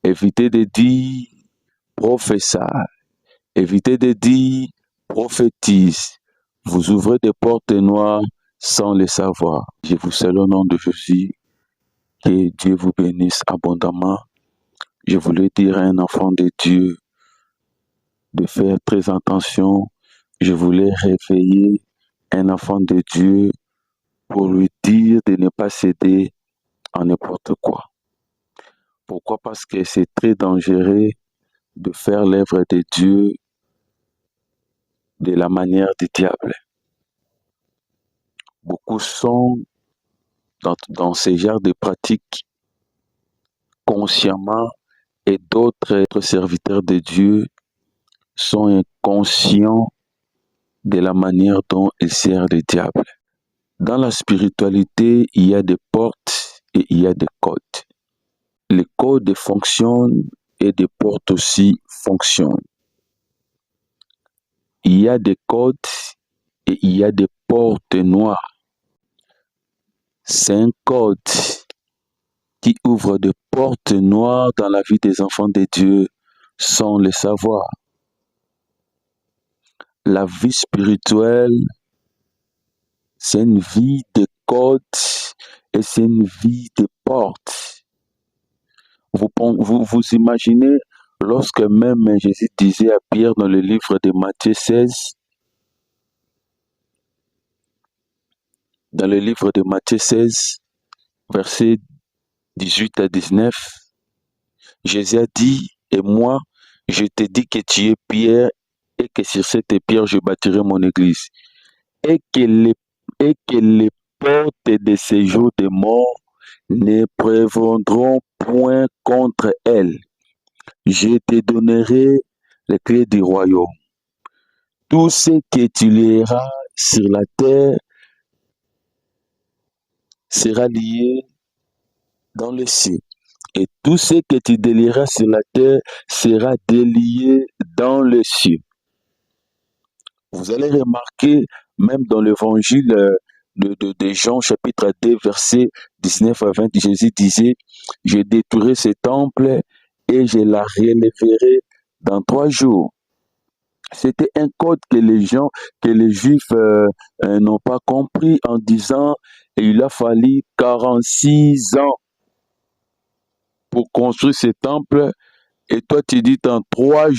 Évitez de dire professa. Évitez de dire prophétise. Vous ouvrez des portes noires sans le savoir. Je vous salue au nom de Jésus. Que Dieu vous bénisse abondamment. Je voulais dire à un enfant de Dieu de faire très attention. Je voulais réveiller un enfant de Dieu pour lui dire de ne pas céder à n'importe quoi. Pourquoi? Parce que c'est très dangereux de faire l'œuvre de Dieu de la manière du diable. Beaucoup sont dans ce genre de pratiques consciemment et d'autres serviteurs de Dieu sont inconscients de la manière dont ils servent le diable. Dans la spiritualité, il y a des portes et il y a des codes. Les codes fonctionnent et des portes aussi fonctionnent. Il y a des codes et il y a des portes noires. C'est un code qui ouvre des portes noires dans la vie des enfants de Dieu sans le savoir. La vie spirituelle, c'est une vie de codes et c'est une vie de portes. Vous imaginez lorsque même Jésus disait à Pierre dans le livre de Matthieu 16, dans le livre de Matthieu 16, versets 18 à 19, Jésus a dit, et moi, je te dis que tu es Pierre et que sur cette pierre, je bâtirai mon église. Et que les portes de séjour des morts ne prévaudront point contre elle. Je te donnerai les clés du royaume. Tout ce que tu lieras sur la terre sera lié dans le ciel. Et tout ce que tu délieras sur la terre sera délié dans le ciel. Vous allez remarquer, même dans l'évangile de Jean, chapitre 2, verset 19 à 20, Jésus disait, « Je détruirai ce temple et je la relèverai dans 3 jours. » C'était un code que les Juifs n'ont pas compris en disant, et il a fallu 46 ans pour construire ce temple, et toi tu dis en 3 jours.